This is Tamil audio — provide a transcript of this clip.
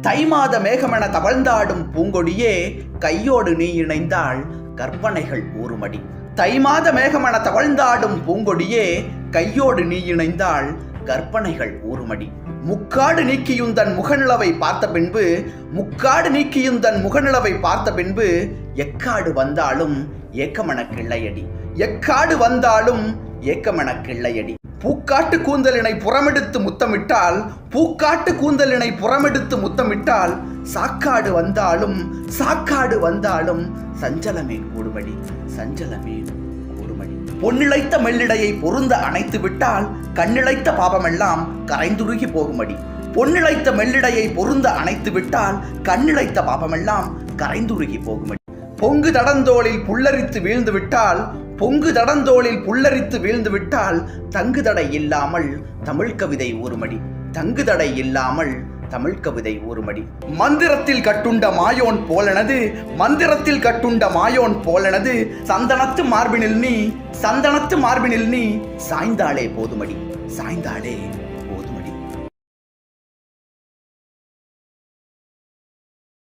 தை மாத மேகமென தவழ்ந்தாடும் பூங்கொடியே கையோடு நீ இணைந்தால் கற்பனைகள் ஊறுமடி. தை மாத மேகமென தவழ்ந்தாடும் பூங்கொடியே கையோடு நீ இணைந்தால் கற்பனைகள் ஊறுமடி. முக்காடு நீக்கியுந்தன் முகநிலவை பார்த்த பின்பு முக்காடு நீக்கியுந்தன் முகநிலவை பார்த்த பின்பு எக்காடு வந்தாலும் ஏக்கமென கிள்ளையடி. எக்காடு வந்தாலும் ஏக்கமென கிள்ளையடி. பூக்காட்டு கூந்தலினை புறமெடுத்து முத்தமிட்டால் பூக்காட்டு கூந்தலினை புறமெடுத்து முத்தமிட்டால் சாக்காடு வந்தாலும் சாக்காடு வந்தாலும் சஞ்சலமே கூடுமடி. சஞ்சலமே கூடுமடி. பொன்னிழைத்த மெல்லிடையை பொருந்த அணைத்து விட்டால் கண்ணிழைத்த பாபமெல்லாம் கரைந்துருகி போகுமடி. பொன்னிழைத்த மெல்லிடையை பொருந்த அணைத்து விட்டால் கண்ணிழைத்த பாபமெல்லாம் கரைந்துருகி போகுமடி. பொங்கு தடந்தோளில் புல்லரித்து வீழ்ந்து விட்டால் பொங்கு தடந்தோளில் புல்லரித்து வீழ்ந்து விட்டால் தங்கு தடை இல்லாமல் தமிழ் கவிதை ஊறுமடி. தங்கு தடை இல்லாமல் தமிழ் கவிதை ஊறுமடி. மந்திரத்தில் கட்டுண்ட மாயோன் போலனது மந்திரத்தில் கட்டுண்ட மாயோன் போலனது சந்தனத்து மார்பினில் நீ சந்தனத்து மார்பினில் நீ சாய்ந்தாளே போதுமடி. சாய்ந்தாளே